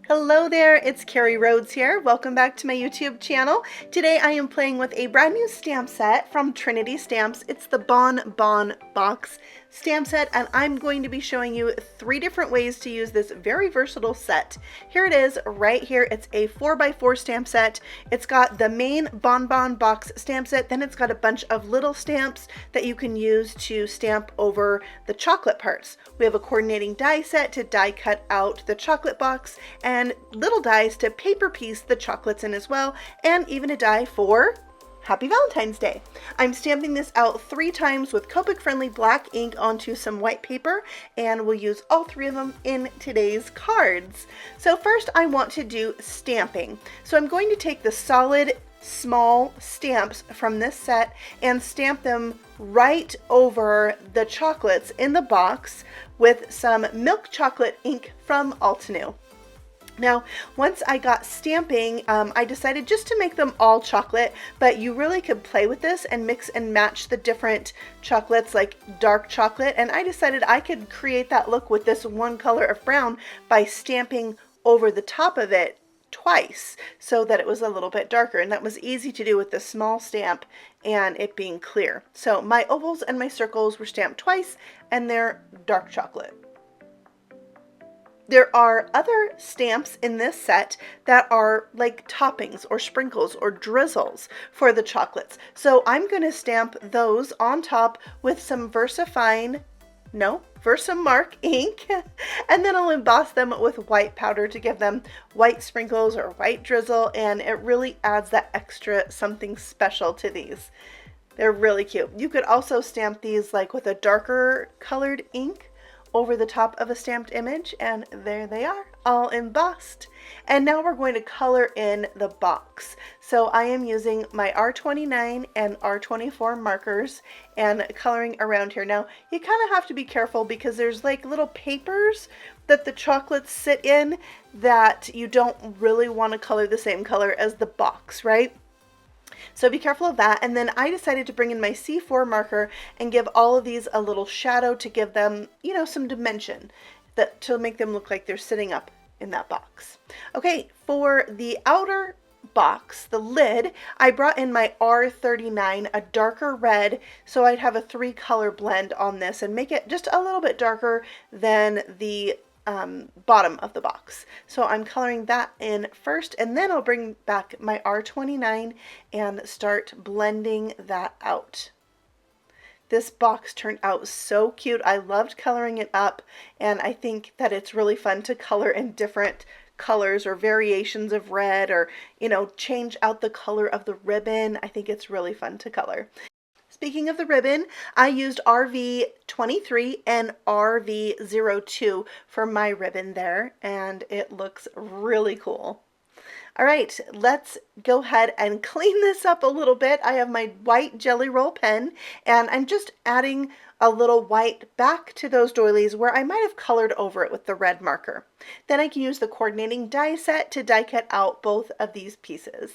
Hello there, it's Carrie Rhodes here. Welcome back to my YouTube channel. Today I am playing with a brand new stamp set from Trinity Stamps. It's the Bon Bon Box stamp set, and I'm going to be showing you 3 different ways to use this very versatile set. Here it is right here. It's a 4x4 stamp set. It's got the main Bon Bon Box stamp set, then it's got a bunch of little stamps that you can use to stamp over the chocolate parts. We have a coordinating die set to die cut out the chocolate box, and little dies to paper piece the chocolates in as well, and even a die for Happy Valentine's Day. I'm stamping this out 3 times with Copic friendly black ink onto some white paper, and we'll use all 3 of them in today's cards. So first I want to do stamping. So I'm going to take the solid small stamps from this set and stamp them right over the chocolates in the box with some milk chocolate ink from Altenew. Now, once I got stamping, I decided just to make them all chocolate, but you really could play with this and mix and match the different chocolates, like dark chocolate, and I decided I could create that look with this one color of brown by stamping over the top of it twice so that it was a little bit darker, and that was easy to do with the small stamp and it being clear. So my ovals and my circles were stamped twice, and they're dark chocolate. There are other stamps in this set that are like toppings or sprinkles or drizzles for the chocolates. So I'm going to stamp those on top with some Versamark ink, and then I'll emboss them with white powder to give them white sprinkles or white drizzle, and it really adds that extra something special to these. They're really cute. You could also stamp these like with a darker colored ink over the top of a stamped image, and there they are, all embossed. And now we're going to color in the box. So I am using my R29 and R24 markers and coloring around here. Now you kind of have to be careful because there's like little papers that the chocolates sit in that you don't really want to color the same color as the box, right? So be careful of that. And then I decided to bring in my C4 marker and give all of these a little shadow to give them, you know, some dimension, that to make them look like they're sitting up in that box. Okay, for the outer box, the lid, I brought in my R39, a darker red, so I'd have a 3 color blend on this and make it just a little bit darker than the bottom of the box. So I'm coloring that in first, and then I'll bring back my R29 and start blending that out. This box turned out so cute. I loved coloring it up, and I think that it's really fun to color in different colors or variations of red, or, you know, change out the color of the ribbon. I think it's really fun to color. Speaking of the ribbon, I used RV23 and RV02 for my ribbon there, and it looks really cool. All right, let's go ahead and clean this up a little bit. I have my white Jelly Roll pen, and I'm just adding a little white back to those doilies where I might have colored over it with the red marker. Then I can use the coordinating die set to die cut out both of these pieces.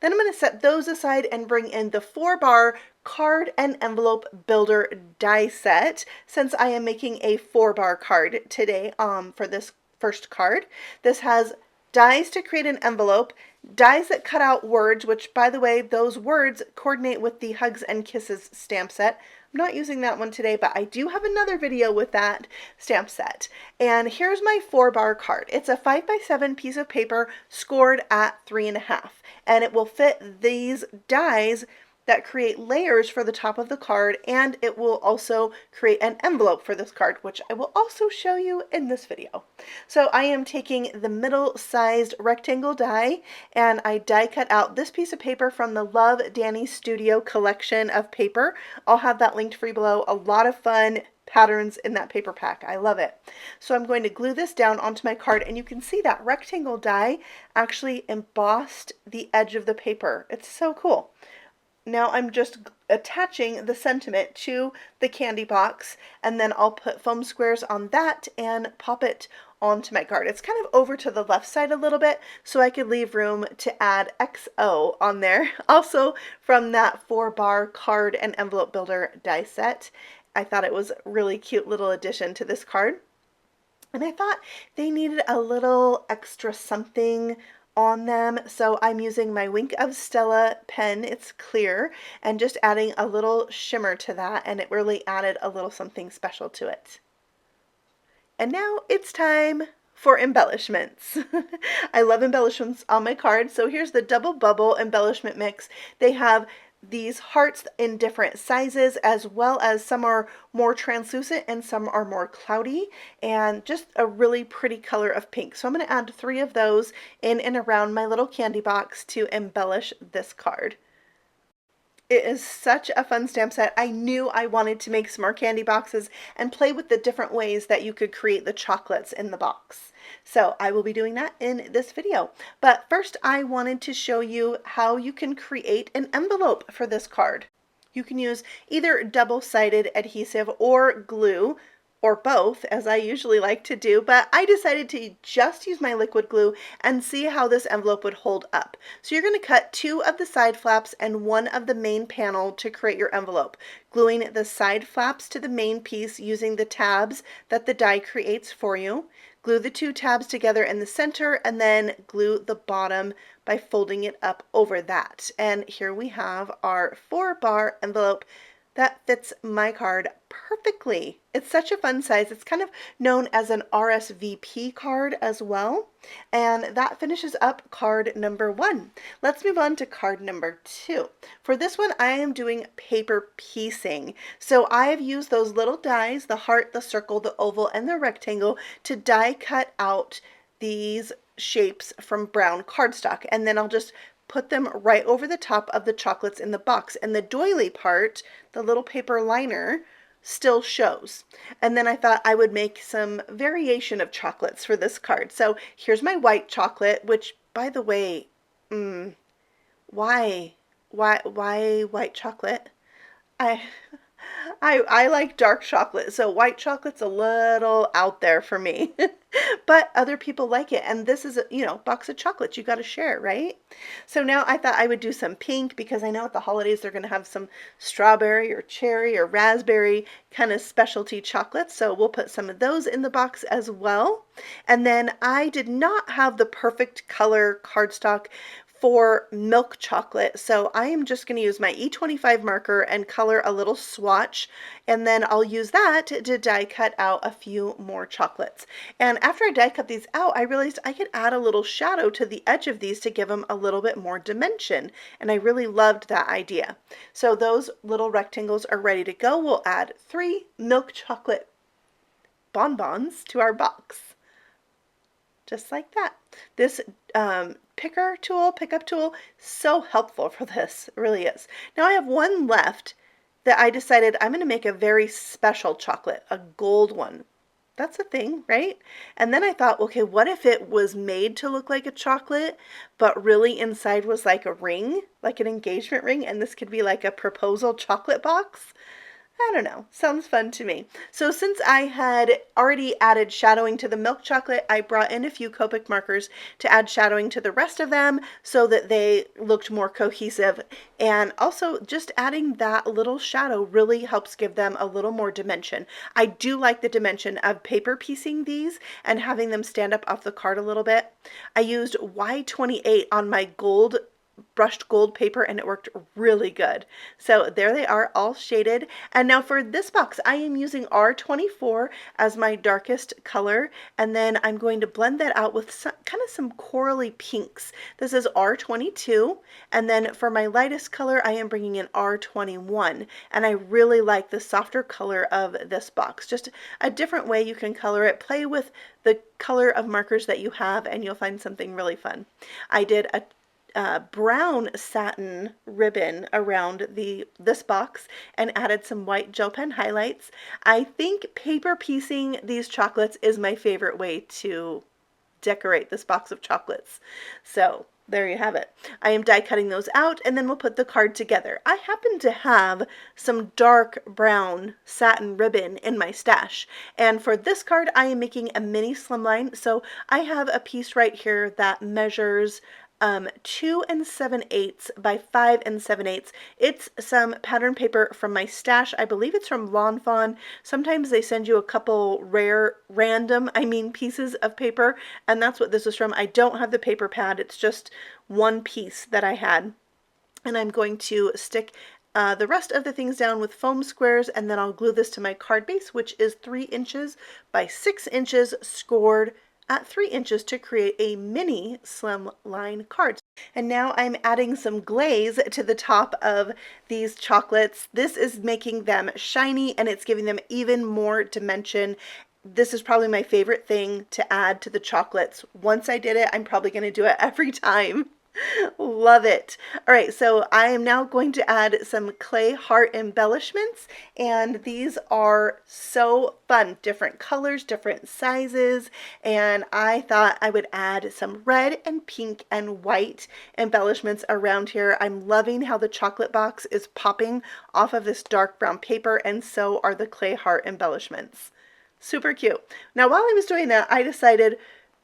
Then I'm going to set those aside and bring in the 4-bar card and envelope builder die set, since I am making a 4-bar card today for this first card. This has dies to create an envelope, dies that cut out words, which, by the way, those words coordinate with the Hugs and Kisses stamp set. I'm not using that one today, but I do have another video with that stamp set. And here's my 4-bar card. It's a 5x7 piece of paper scored at 3.5, and it will fit these dies that create layers for the top of the card, and it will also create an envelope for this card, which I will also show you in this video. So I am taking the middle-sized rectangle die, and I die cut out this piece of paper from the Love Dani Studio collection of paper. I'll have that linked for you below. A lot of fun patterns in that paper pack. I love it. So I'm going to glue this down onto my card, and you can see that rectangle die actually embossed the edge of the paper. It's so cool. Now I'm just attaching the sentiment to the candy box, and then I'll put foam squares on that and pop it onto my card. It's kind of over to the left side a little bit, so I could leave room to add XO on there. Also from that 4-bar card and envelope builder die set. I thought it was a really cute little addition to this card. And I thought they needed a little extra something on them, so I'm using my Wink of Stella pen. It's clear, and just adding a little shimmer to that, and it really added a little something special to it. And now it's time for embellishments. I love embellishments on my card. So here's the double bubble embellishment mix. They have these hearts in different sizes, as well as some are more translucent and some are more cloudy, and just a really pretty color of pink. So I'm going to add 3 of those in and around my little candy box to embellish this card. It is such a fun stamp set. I knew I wanted to make some more candy boxes and play with the different ways that you could create the chocolates in the box. So I will be doing that in this video. But first I wanted to show you how you can create an envelope for this card. You can use either double-sided adhesive or glue, or both, as I usually like to do, but I decided to just use my liquid glue and see how this envelope would hold up. So you're going to cut 2 of the side flaps and 1 of the main panel to create your envelope, gluing the side flaps to the main piece using the tabs that the die creates for you. Glue the 2 tabs together in the center, and then glue the bottom by folding it up over that. And here we have our 4-bar envelope that fits my card perfectly. It's such a fun size. It's kind of known as an RSVP card as well. And that finishes up card number 1. Let's move on to card number 2. For this one, I am doing paper piecing. So I have used those little dies, the heart, the circle, the oval, and the rectangle, to die cut out these shapes from brown cardstock. And then I'll just put them right over the top of the chocolates in the box, and the doily part, the little paper liner, still shows. And then I thought I would make some variation of chocolates for this card. So here's my white chocolate, which, by the way, why white chocolate? I like dark chocolate, so white chocolate's a little out there for me. But other people like it, and this is a, box of chocolates you got to share, right? So now I thought I would do some pink, because I know at the holidays they're going to have some strawberry or cherry or raspberry kind of specialty chocolates, so we'll put some of those in the box as well. And then I did not have the perfect color cardstock for milk chocolate, so I am just going to use my E25 marker and color a little swatch, and then I'll use that to die cut out a few more chocolates. And after I die cut these out, I realized I could add a little shadow to the edge of these to give them a little bit more dimension, and I really loved that idea. So those little rectangles are ready to go. We'll add 3 milk chocolate bonbons to our box. Just like that. This pickup tool, so helpful for this. It really is. Now I have one left that I decided I'm going to make a very special chocolate, a gold one. That's a thing, right? And then I thought, okay, what if it was made to look like a chocolate, but really inside was like a ring, like an engagement ring, and this could be like a proposal chocolate box? I don't know. Sounds fun to me. So since I had already added shadowing to the milk chocolate, I brought in a few Copic markers to add shadowing to the rest of them so that they looked more cohesive. And also just adding that little shadow really helps give them a little more dimension. I do like the dimension of paper piecing these and having them stand up off the card a little bit. I used Y28 on my brushed gold paper, and it worked really good. So there they are, all shaded. And now for this box, I am using R24 as my darkest color, and then I'm going to blend that out with some corally pinks. This is R22, and then for my lightest color, I am bringing in R21, and I really like the softer color of this box. Just a different way you can color it. Play with the color of markers that you have, and you'll find something really fun. I did a brown satin ribbon around this box and added some white gel pen highlights. I think paper piecing these chocolates is my favorite way to decorate this box of chocolates. So there you have it. I am die cutting those out, and then we'll put the card together. I happen to have some dark brown satin ribbon in my stash, and for this card I am making a mini slimline. So I have a piece right here that measures 2 7/8 by 5 7/8. It's some pattern paper from my stash. I believe it's from Lawn Fawn. Sometimes they send you a couple random pieces of paper, and that's what this is from. I don't have the paper pad. It's just one piece that I had. And I'm going to stick the rest of the things down with foam squares, and then I'll glue this to my card base, which is 3 inches by 6 inches, scored at 3 inches to create a mini slimline card. And now I'm adding some glaze to the top of these chocolates. This is making them shiny, and it's giving them even more dimension. This is probably my favorite thing to add to the chocolates. Once I did it, I'm probably going to do it every time. Love it. All right, so I am now going to add some clay heart embellishments, and these are so fun. Different colors, different sizes, and I thought I would add some red and pink and white embellishments around here. I'm loving how the chocolate box is popping off of this dark brown paper, and so are the clay heart embellishments. Super cute. Now, while I was doing that, I decided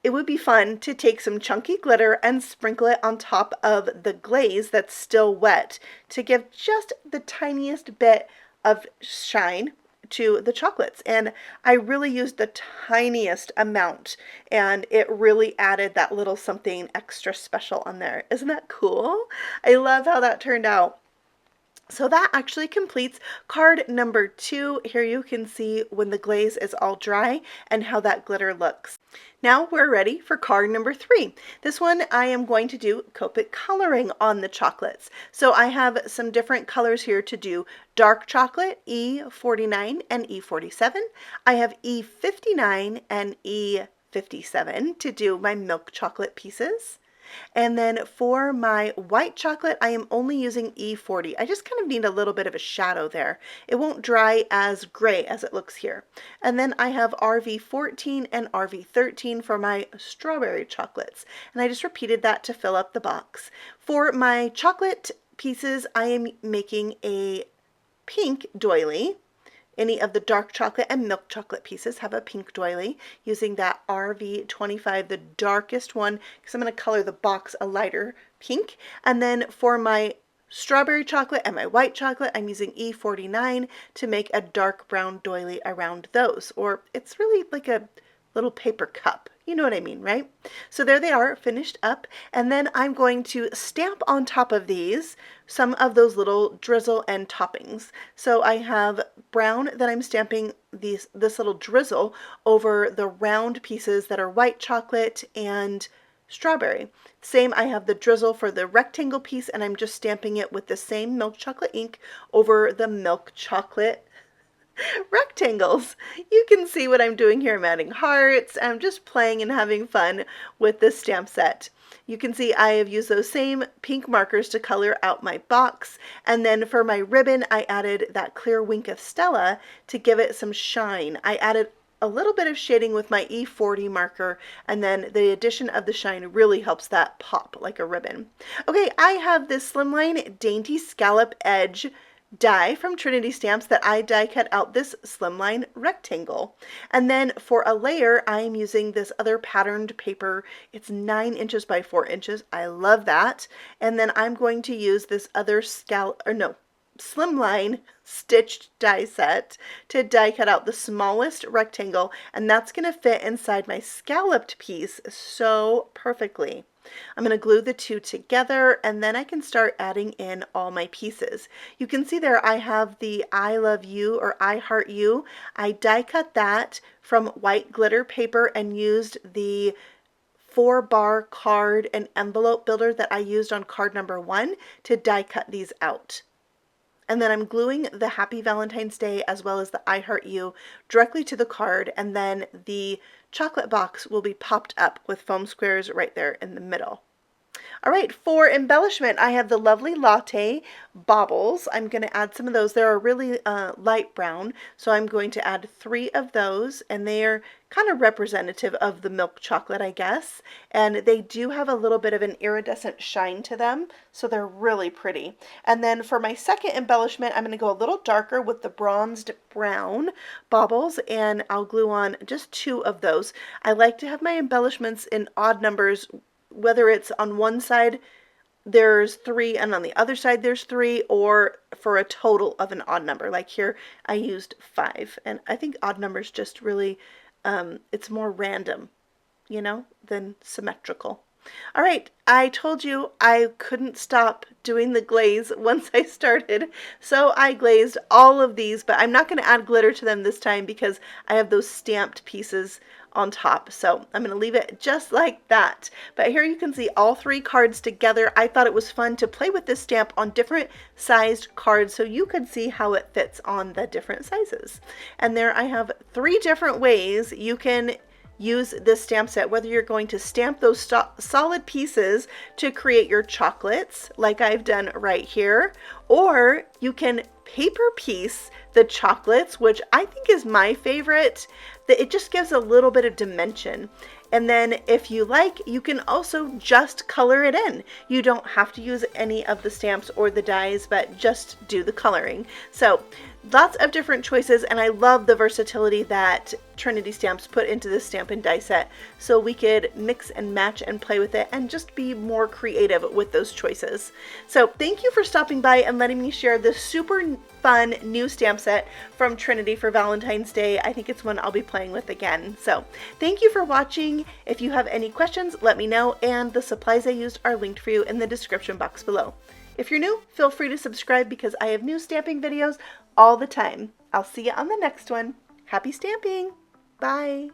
it would be fun to take some chunky glitter and sprinkle it on top of the glaze that's still wet to give just the tiniest bit of shine to the chocolates. And I really used the tiniest amount, and it really added that little something extra special on there. Isn't that cool? I love how that turned out. So that actually completes card number 2. Here you can see when the glaze is all dry and how that glitter looks. Now we're ready for card number 3. This one I am going to do Copic coloring on the chocolates. So I have some different colors here to do dark chocolate, E49 and E47. I have E59 and E57 to do my milk chocolate pieces. And then for my white chocolate, I am only using E40. I just kind of need a little bit of a shadow there. It won't dry as gray as it looks here. And then I have RV14 and RV13 for my strawberry chocolates. And I just repeated that to fill up the box. For my chocolate pieces, I am making a pink doily. Any of the dark chocolate and milk chocolate pieces have a pink doily using that RV25, the darkest one, because I'm going to color the box a lighter pink. And then for my strawberry chocolate and my white chocolate, I'm using E49 to make a dark brown doily around those. Or it's really like a little paper cup. You know what I mean, right? So there they are, finished up. And then I'm going to stamp on top of these some of those little drizzle and toppings. So I have brown that I'm stamping this little drizzle over the round pieces that are white chocolate and strawberry. Same, I have the drizzle for the rectangle piece, and I'm just stamping it with the same milk chocolate ink over the milk chocolate rectangles. You can see what I'm doing here. I'm adding hearts. I'm just playing and having fun with this stamp set. You can see I have used those same pink markers to color out my box. And then for my ribbon, I added that clear wink of Stella to give it some shine. I added a little bit of shading with my E40 marker, and then the addition of the shine really helps that pop like a ribbon. Okay, I have this Slimline Dainty Scallop Edge die from Trinity Stamps that I die cut out this slimline rectangle. And then for a layer, I'm using this other patterned paper. It's 9 inches by 4 inches. I love that. And then I'm going to use this other slimline stitched die set to die cut out the smallest rectangle, and that's going to fit inside my scalloped piece so perfectly. I'm going to glue the two together, and then I can start adding in all my pieces. You can see there I have the I love you or I heart you. I die cut that from white glitter paper and used the 4-bar card and envelope builder that I used on card number 1 to die cut these out. And then I'm gluing the Happy Valentine's Day as well as the I Heart You directly to the card, and then the chocolate box will be popped up with foam squares right there in the middle. All right, for embellishment, I have the lovely Latte Baubles. I'm going to add some of those. They're really light brown, so I'm going to add 3 of those, and they're kind of representative of the milk chocolate, I guess. And they do have a little bit of an iridescent shine to them, so they're really pretty. And then for my second embellishment, I'm going to go a little darker with the bronzed brown baubles, and I'll glue on just 2 of those. I like to have my embellishments in odd numbers whether it's on one side there's 3 and on the other side there's 3, or for a total of an odd number. Like here I used 5, and I think odd numbers just really, it's more random, you know, than symmetrical. All right, I told you I couldn't stop doing the glaze once I started, so I glazed all of these, but I'm not going to add glitter to them this time because I have those stamped pieces on top, so I'm going to leave it just like that. But here you can see all 3 cards together. I thought it was fun to play with this stamp on different sized cards so you could see how it fits on the different sizes. And there I have 3 different ways you can use this stamp set, whether you're going to stamp those solid pieces to create your chocolates like I've done right here, or you can paper piece the chocolates, which I think is my favorite. That it just gives a little bit of dimension. And then if you like, you can also just color it in. You don't have to use any of the stamps or the dies, but just do the coloring. So lots of different choices, and I love the versatility that Trinity Stamps put into this stamp and die set, so we could mix and match and play with it and just be more creative with those choices. So thank you for stopping by and letting me share this super fun new stamp set from Trinity for Valentine's Day. I think it's one I'll be playing with again. So thank you for watching. If you have any questions, let me know, and the supplies I used are linked for you in the description box below. If you're new, feel free to subscribe because I have new stamping videos all the time. I'll see you on the next one. Happy stamping! Bye!